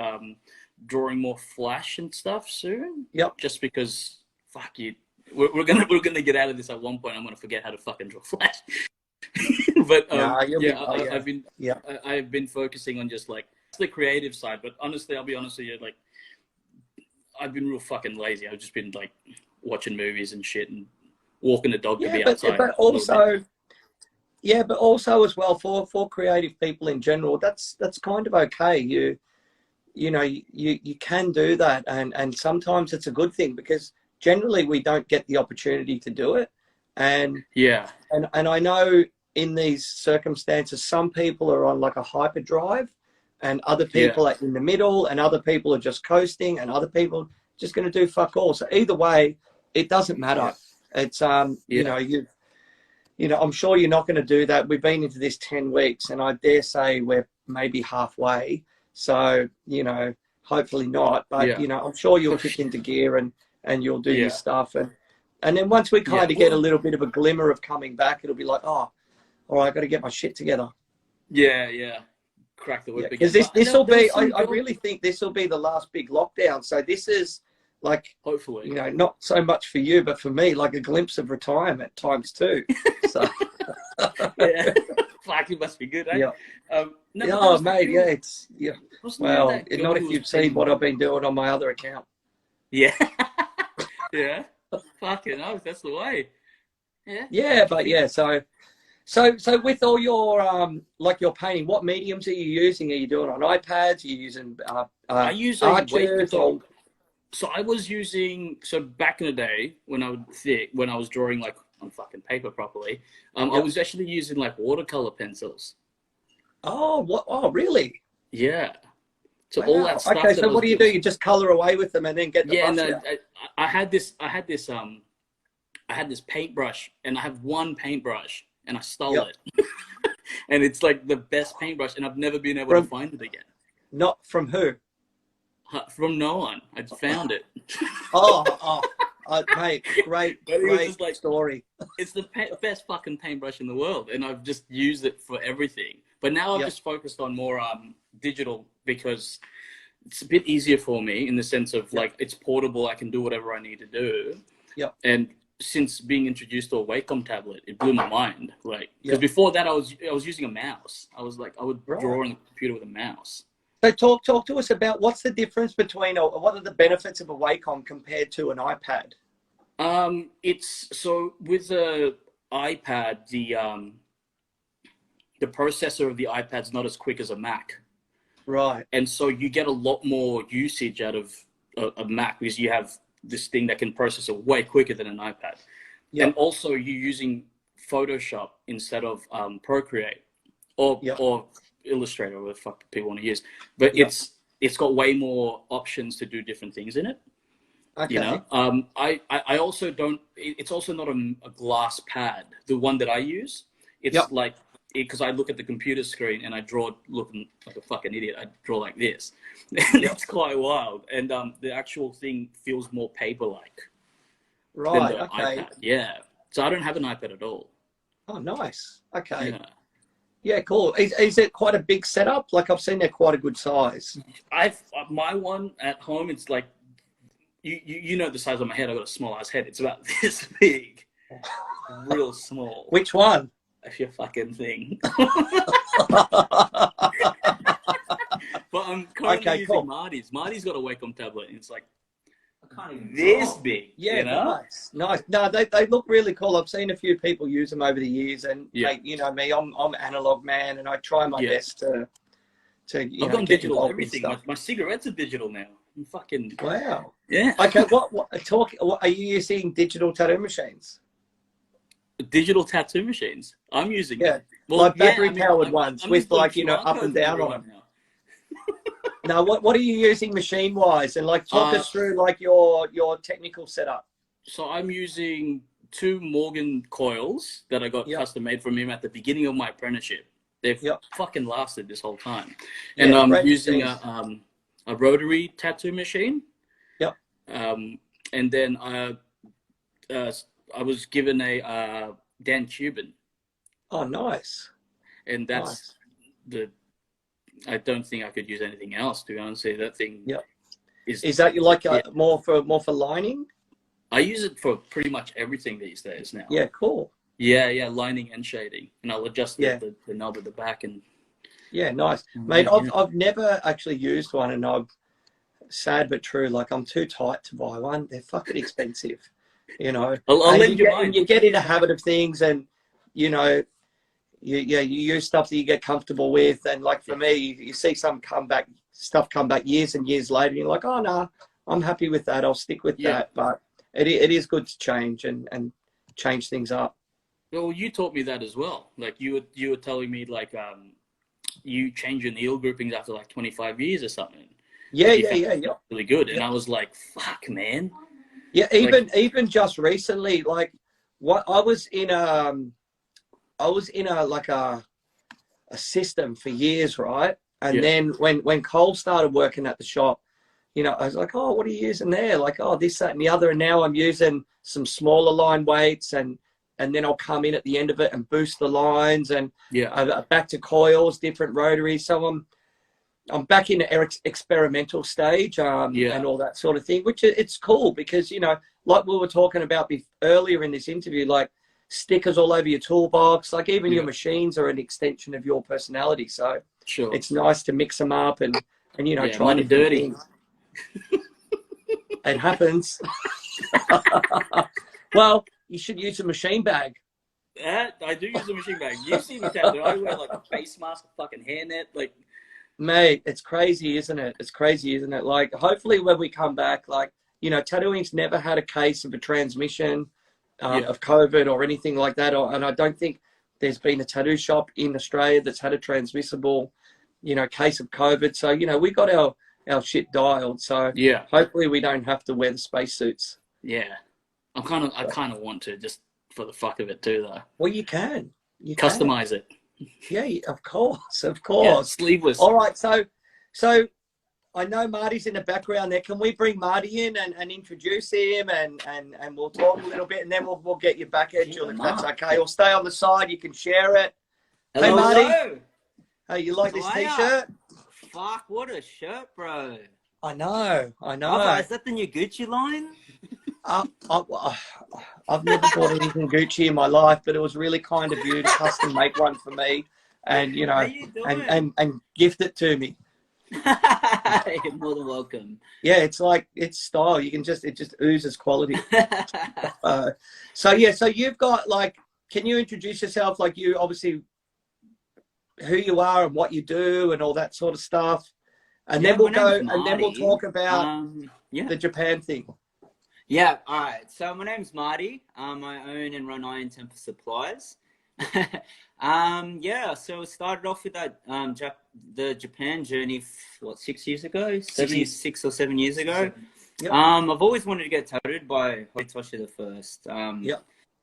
drawing more flash and stuff soon. Just because. Fuck you. We're gonna get out of this at one point. I'm gonna forget how to fucking draw flash. But I've been focusing on just like the creative side. But honestly, I'll be honest with you, like I've been real fucking lazy. I've just been like watching movies and shit and walking the dog to be outside. But also as well for creative people in general, that's kind of okay. You can do that, and sometimes it's a good thing because generally we don't get the opportunity to do it. And I know in these circumstances, some people are on like a hyperdrive and other people are in the middle and other people are just coasting and other people just going to do fuck all. So either way, it doesn't matter. It's, I'm sure you're not going to do that. We've been into this 10 weeks and I dare say we're maybe halfway. So, you know, hopefully not, but you know, I'm sure you'll kick into gear and you'll do your stuff. And then once we kind of get a little bit of a glimmer of coming back, it'll be like, oh, all right, I got to get my shit together. Yeah. Crack the whip again. Because this will be, I really think this will be the last big lockdown. So this is like, hopefully, you know, not so much for you, but for me, like a glimpse of retirement times two. So yeah, fuck, it must be good, eh? Yeah. No, oh, mate, yeah, it's Well, not if you've seen paying... what I've been doing on my other account. Yeah, yeah. Fucking hell, that's the way. Yeah. Yeah, but yeah, so with all your like your painting, what mediums are you using? Are you doing on iPads? Are you using I use Arches or... So I was using, so back in the day when I was drawing like on fucking paper properly, I was actually using like watercolor pencils. Oh, what? Oh, really? Yeah. So wow. all that stuff. Okay, so what do? You just color away with them and then get the brush out? I had this paintbrush, and I have one paintbrush, and I stole it, and it's like the best paintbrush, and I've never been able to find it again. Not from who? From no one. I found it. Mate, great like, story. It's the best fucking paintbrush in the world, and I've just used it for everything. But now I've just focused on more digital, because it's a bit easier for me in the sense of like it's portable. I can do whatever I need to do. Yeah. And since being introduced to a Wacom tablet, it blew my mind. Like, because before that I was using a mouse. I would draw on the computer with a mouse. So talk to us about what's the difference between, or what are the benefits of a Wacom compared to an iPad? It's so with the iPad, the processor of the iPad's not as quick as a Mac. Right. And so you get a lot more usage out of a Mac, because you have this thing that can process it way quicker than an iPad. Yep. And also you're using Photoshop instead of Procreate or Illustrator, or whatever the fuck people want to use. But it's got way more options to do different things in it. Okay. You know, I also don't. It's also not a glass pad. The one that I use, it's like, because I look at the computer screen and I draw looking like a fucking idiot. I draw like this. It's quite wild. And the actual thing feels more paper-like. Right. Than the iPad. Yeah. So I don't have an iPad at all. Oh, nice. Okay. Yeah, cool. Is it quite a big setup? Like, I've seen they're quite a good size. My one at home, it's like, you know the size of my head. I've got a small ass head. It's about this big, real small. Which one? That's your fucking thing. But I'm currently using Marty's. Marty's got a Wacom tablet, and it's like this big. Yeah, you know? Nice. No, they look really cool. I've seen a few people use them over the years, and mate, you know me, I'm analog man, and I try my best to I've gone digital everything. My cigarettes are digital now. I'm fucking wow. Yeah. Okay, what are you using? Digital tattoo machines? Digital tattoo machines. I'm using like battery powered ones with like, you know, up and down on them. Now, what are you using machine wise? And like, talk us through like your technical setup. So I'm using 2 Morgan coils that I got custom made from him at the beginning of my apprenticeship. They've fucking lasted this whole time. And I'm using a rotary tattoo machine. Yep. And then I was given a Dan Cuban. Oh, nice. And that's I don't think I could use anything else, to be honest. That thing is that you like more for lining? I use it for pretty much everything these days now. Yeah, cool. Yeah, lining and shading. And I'll adjust the knob at the back. And yeah, nice. Mate, I've never actually used one, and I'm sad but true. Like, I'm too tight to buy one. They're fucking expensive. You know, you get in a habit of things, and you know, you use stuff that you get comfortable with. And like for me, you see stuff come back years and years later, and you're like, oh no, I'm happy with that. I'll stick with that. But it is good to change and change things up. Well, you taught me that as well. Like you were telling me like you change your needle groupings after like 25 years or something. Yeah. Really good. And I was like, fuck, man. Yeah, even just recently, like what I was in a a system for years, right? And Yeah. then when Cole started working at the shop, you know, I was like, oh, what are you using there? Like, oh, this, that, and the other. And now I'm using some smaller line weights, and then I'll come in at the end of it and boost the lines, and back to coils, different rotaries. So I'm back in the experimental stage, and all that sort of thing, which it's cool because, you know, like we were talking about earlier in this interview, like stickers all over your toolbox, like even your machines are an extension of your personality. So it's nice to mix them up and you know, try different dirty things. It happens. Well, you should use a machine bag. Yeah, I do use a machine bag. You see me tattoo. I wear like a face mask, a fucking hairnet, like. Mate, it's crazy, isn't it? It's crazy, isn't it? Like, hopefully when we come back, like, you know, tattooing's never had a case of a transmission of COVID or anything like that. And I don't think there's been a tattoo shop in Australia that's had a transmissible, you know, case of COVID. So, you know, we got our shit dialed. So hopefully we don't have to wear the spacesuits. Yeah. I kind of want to, just for the fuck of it too, though. Well, you can. You customize it. Yeah, of course, of course. Yeah, sleeveless. All right, so I know Marty's in the background there. Can we bring Marty in and introduce him and we'll talk a little bit, and then we'll get you back, Edgilj, if that's okay. Or stay on the side, you can share it. Hello, hey, Marty. hello. Hey, you like this t-shirt? Fuck, what a shirt, bro. I know. Oh, is that the new Gucci line? I've never bought anything Gucci in my life, but it was really kind of you to custom make one for me, and you know, and gift it to me. You're more than welcome. Yeah, it's like, it's style. It just oozes quality. So you've got, like, can you introduce yourself? Like, you obviously who you are and what you do and all that sort of stuff, and then we'll talk about the Japan thing. Yeah, all right. So my name's Marty. I own and run Iron Temper Supplies. So it started off with that the Japan journey, 6 years ago? 6 or 7 years ago. Yep. I've always wanted to get tattooed by Horitoshi the First.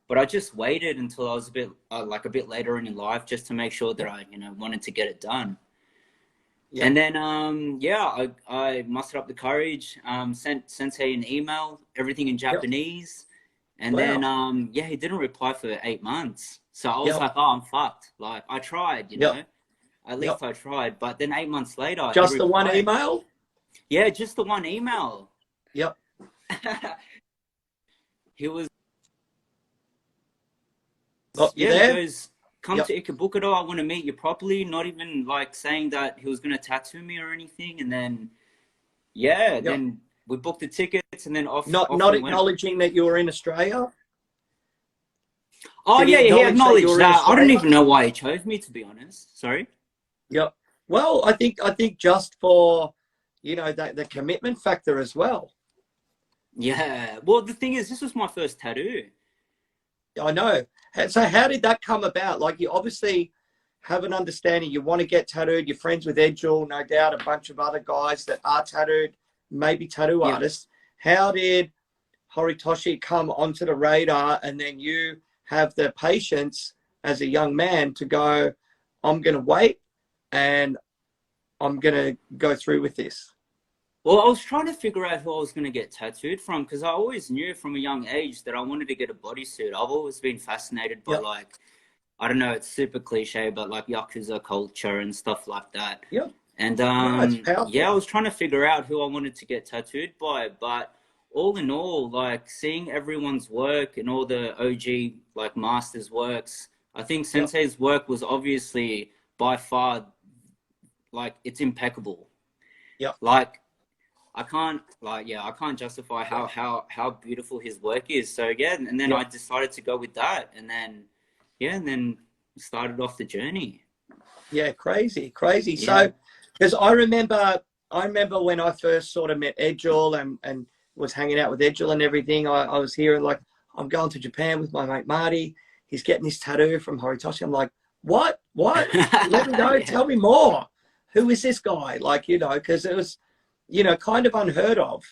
But I just waited until I was a bit later in life, just to make sure that I, you know, wanted to get it done. Yeah. And then, I mustered up the courage, sent Sensei an email, everything in Japanese. Yep. And then, he didn't reply for 8 months. So I was like, oh, I'm fucked. Like, I tried, you know. At least I tried. But then 8 months later... Just the one email? Yeah, just the one email. Yep. He was... Oh, he goes... Come to Ikebukuro, I want to meet you properly. Not even like saying that he was going to tattoo me or anything. And then, then we booked the tickets and then off. Not acknowledging that you were in Australia. Oh, he acknowledged that. I don't even know why he chose me, to be honest. Sorry. Yep. Well, I think just for, you know, the commitment factor as well. Yeah. Well, the thing is, this was my first tattoo. I know. So how did that come about? Like, you obviously have an understanding. You want to get tattooed. You're friends with Edgilj, no doubt, a bunch of other guys that are tattooed, maybe tattoo artists. How did Horitoshi come onto the radar, and then you have the patience as a young man to go, I'm going to wait and I'm going to go through with this? Well, I was trying to figure out who I was going to get tattooed from, because I always knew from a young age that I wanted to get a bodysuit. I've always been fascinated by, like, I don't know, it's super cliche, but like Yakuza culture and stuff like that. Yep. And I was trying to figure out who I wanted to get tattooed by, but all in all, like, seeing everyone's work and all the OG, like, masters' works, I think Sensei's work was obviously by far, like, it's impeccable. Yep. Like, I can't justify how beautiful his work is. So and then I decided to go with that, and then started off the journey. Yeah, crazy. Yeah. So, because I remember when I first sort of met Edgilj and was hanging out with Edgilj and everything. I was hearing, like, I'm going to Japan with my mate Marty. He's getting this tattoo from Horitoshi. I'm like, what? Let me know. Tell me more. Who is this guy? Like, you know, because it was, you know, kind of unheard of.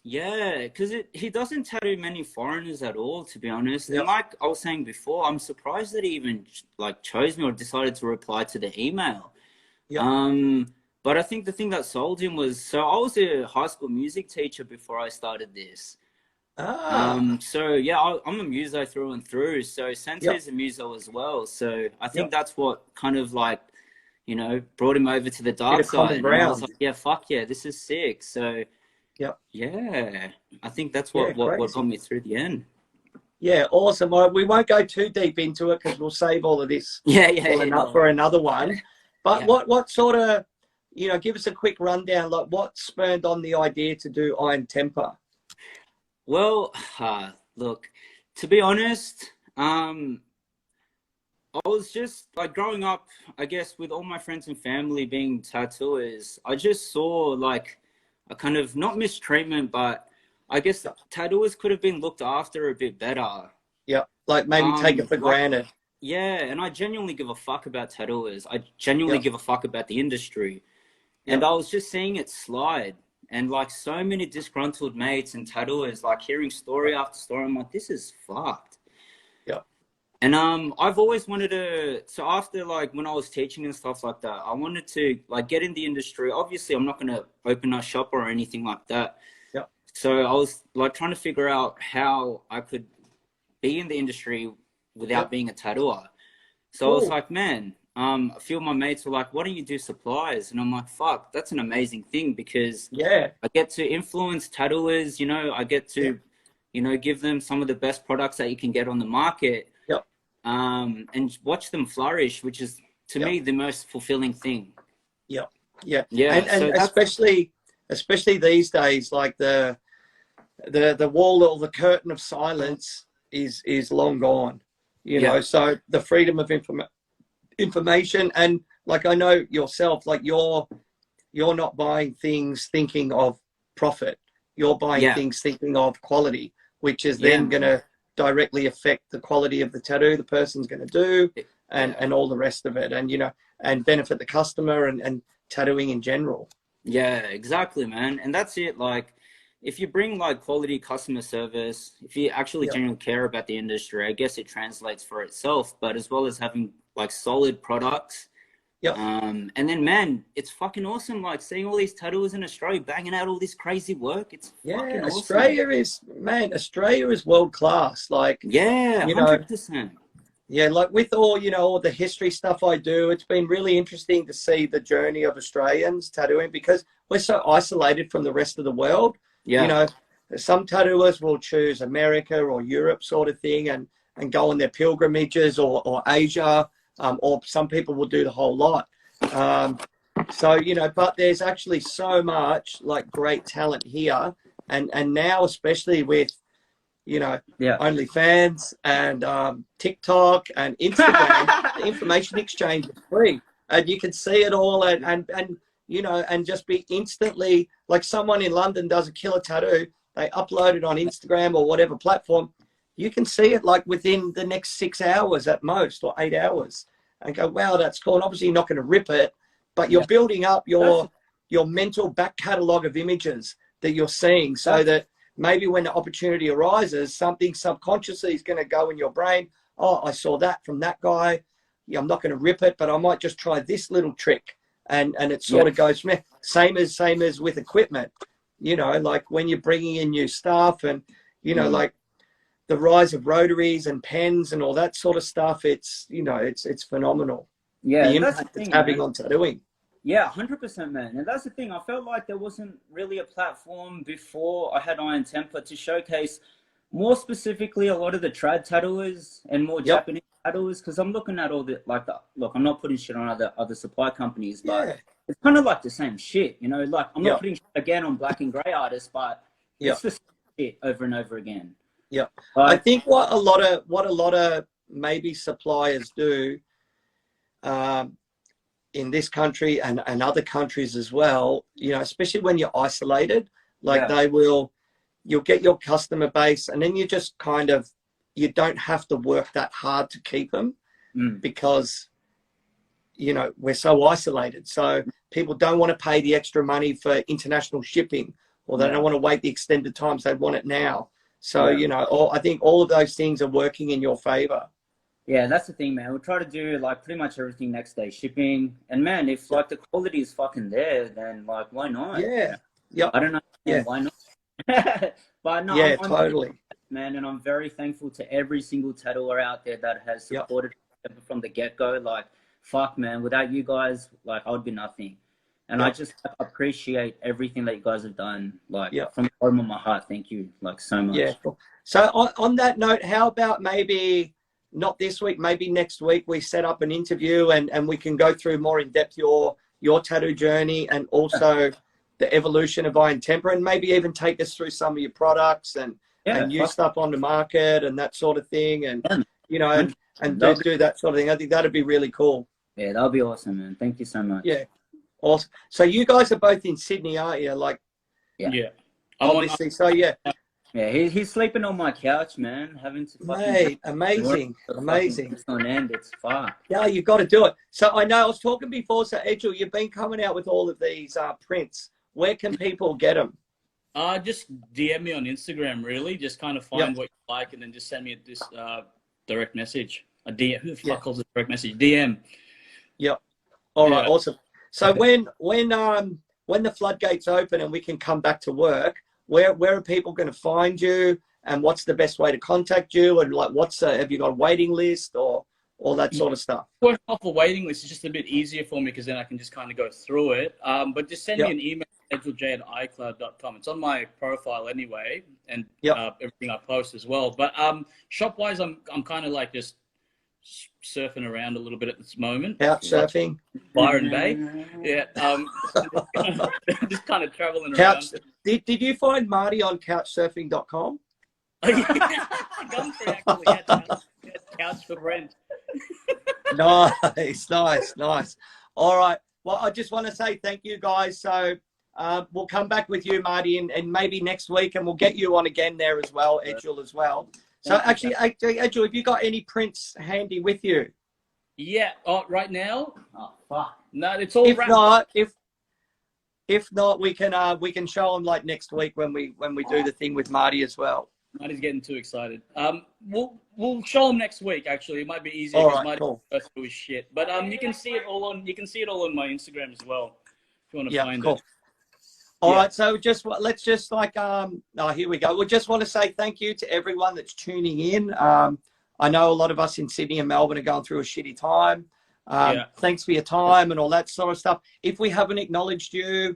Yeah, because he doesn't tattoo many foreigners at all, to be honest. Yep. And like I was saying before, I'm surprised that he even like chose me or decided to reply to the email. Yep. But I think the thing that sold him was, so I was a high school music teacher before I started this. So yeah, I'm a muso through and through. So Sensei's a muso as well. So I think that's what kind of like, you know, brought him over to the dark side. And I was like, yeah, fuck yeah, this is sick. So yeah, I think that's what got me through the end. Yeah, awesome. We won't go too deep into it because we'll save all of this for another one. But what sort of, you know, give us a quick rundown, like what spurred on the idea to do Iron Temper? Well, look, to be honest, I was just like growing up, I guess, with all my friends and family being tattooers, I just saw like a kind of not mistreatment, but I guess tattooers could have been looked after a bit better. Yeah, like maybe take it for granted. Yeah, and I genuinely give a fuck about tattooers. I genuinely give a fuck about the industry. And I was just seeing it slide. And like so many disgruntled mates and tattooers, like hearing story after story, I'm like, this is fucked. Yeah. And I've always wanted to, so after like when I was teaching and stuff like that, I wanted to like get in the industry. Obviously, I'm not going to open a shop or anything like that. Yeah. So I was like trying to figure out how I could be in the industry without being a tattooer. So I was like, man, a few of my mates were like, why don't you do supplies? And I'm like, fuck, that's an amazing thing because I get to influence tattooers, you know, I get to, you know, give them some of the best products that you can get on the market. And watch them flourish, which is to me the most fulfilling thing. Yeah. And especially these days, like the wall or the curtain of silence is long gone, you know. So the freedom of information, and like I know yourself, like you're not buying things thinking of profit. You're buying things thinking of quality, which is then going to directly affect the quality of the tattoo the person's going to do, and all the rest of it, and you know, and benefit the customer and tattooing in general. Yeah, exactly, man. And that's it. Like, if you bring like quality customer service, if you actually genuinely care about the industry, I guess it translates for itself. But as well as having like solid products, and then man, it's fucking awesome. Like seeing all these tattooers in Australia banging out all this crazy work. It's fucking awesome. Australia is world class. Like 100%. Yeah, like with all, you know, all the history stuff I do, it's been really interesting to see the journey of Australians tattooing because we're so isolated from the rest of the world. You know, some tattooers will choose America or Europe sort of thing and go on their pilgrimages or Asia, or some people will do the whole lot. So, you know, but there's actually so much like great talent here. And now, especially with, you know, OnlyFans and TikTok and Instagram, the information exchange is free. And you can see it all and you know, and just be instantly, like someone in London does a killer tattoo, they upload it on Instagram or whatever platform, you can see it like within the next 6 hours at most, or 8 hours, and go, wow, that's cool. And obviously you're not going to rip it, but you're building up your mental back catalogue of images that you're seeing, so that maybe when the opportunity arises, something subconsciously is going to go in your brain. Oh, I saw that from that guy. Yeah, I'm not going to rip it, but I might just try this little trick. And it sort of goes from there. Same as with equipment, you know, like when you're bringing in new stuff and, you know, like the rise of rotaries and pens and all that sort of stuff. It's, you know, it's phenomenal. Yeah. The impact it's having on tattooing. Yeah, 100%, man. And that's the thing. I felt like there wasn't really a platform before I had Iron Temper to showcase more specifically a lot of the trad tattooers and more Japanese tattooers, because I'm looking at all the look, I'm not putting shit on other supply companies, but it's kind of like the same shit, you know. Like I'm not putting shit again on black and grey artists, but it's the same shit over and over again. Yeah, I think what a lot of maybe suppliers do in this country and other countries as well, you know, especially when you're isolated, like you'll get your customer base and then you just kind of, you don't have to work that hard to keep them because, you know, we're so isolated. So people don't want to pay the extra money for international shipping or they don't want to wait the extended times. They want it now. So, you know, I think all of those things are working in your favor. Yeah, that's the thing, man. We'll try to do like pretty much everything next day shipping. And man, if like the quality is fucking there, then like why not? Yeah. Yep. I don't know why not. But no, yeah, I'm totally. Man, and I'm very thankful to every single tattooer out there that has supported from the get-go. Like, fuck, man, without you guys, like, I would be nothing. And I just appreciate everything that you guys have done. Like, from the bottom of my heart, thank you, like, so much. Yeah, cool. So on that note, how about maybe not this week, maybe next week we set up an interview and we can go through more in depth your tattoo journey and also the evolution of Iron Temper, and maybe even take us through some of your products and new stuff on the market and that sort of thing, and you know, and do that sort of thing. I think that'd be really cool. Yeah, that'll be awesome, man. Thank you so much. Yeah, awesome. So you guys are both in Sydney, aren't you? Like, obviously. So yeah, he's sleeping on my couch, man. Having to fucking amazing. On end, it's far. Yeah, you've got to do it. So I know I was talking before. So Edgilj, you've been coming out with all of these prints. Where can people get them? Just DM me on Instagram, really. Just kind of find what you like and then just send me this direct message. A DM. Who the fuck calls it direct message? DM. Yep. All right. Awesome. So when the floodgates open and we can come back to work, where are people going to find you, and what's the best way to contact you, and like have you got a waiting list or all that sort of stuff? Working off a waiting list is just a bit easier for me because then I can just kind of go through it. But just send me an email, edgilj@icloud.com. It's on my profile anyway, and everything I post as well. But shop-wise, I'm kind of like just surfing around a little bit at this moment. Out surfing. Byron Bay. Yeah. Just kind of traveling around. Did you find Marty on couchsurfing.com? Gumtree, actually. Couch for rent. Nice. All right. Well, I just want to say thank you, guys. So we'll come back with you, Marty, and maybe next week, and we'll get you on again there as well, Edgilj as well. So actually, Edgilj, have you got any prints handy with you? Yeah. Oh, right now? Oh, fuck. No, it's all If not, we can show them like next week when we do the thing with Marty as well. Marty's getting too excited. We'll show him next week. Actually, it might be easier because Marty goes through his shit. But you can see it all on my Instagram as well if you want to find it. All right, so let's just like here we go. We just want to say thank you to everyone that's tuning in. I know a lot of us in Sydney and Melbourne are going through a shitty time. Thanks for your time and all that sort of stuff. If we haven't acknowledged you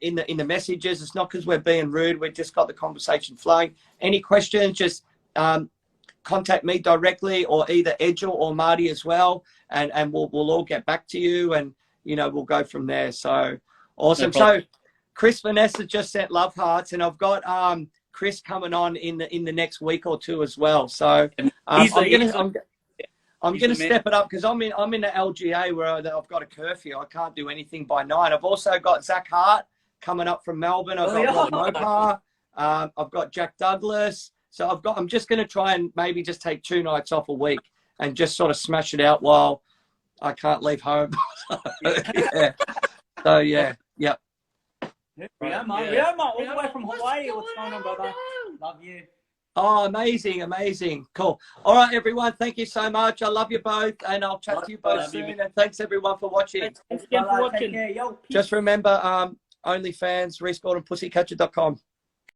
in the messages, it's not because we're being rude. We've just got the conversation flowing. Any questions, just contact me directly, or either Edgilj or Marty as well, and we'll all get back to you, and you know, we'll go from there. So awesome. So Chris Vanessa just sent love hearts, and I've got Chris coming on in the next week or two as well. So I'm gonna step it up because I'm in the LGA where I've got a curfew. I can't do anything by 9. I've also got Zach Hart coming up from Melbourne. I've got Rob Mopar. I've got Jack Douglas. So I'm just gonna try and maybe just take 2 nights off a week and just sort of smash it out while I can't leave home. So yeah. We are, man. All the way from Hawaii. What's going on, brother? Love you. Oh, amazing. Cool. All right, everyone. Thank you so much. I love you both, and I'll chat to you both soon. And thanks, everyone, for watching. Thanks again for watching. Just remember, OnlyFans, Rhys Gordon, pussycatcher.com.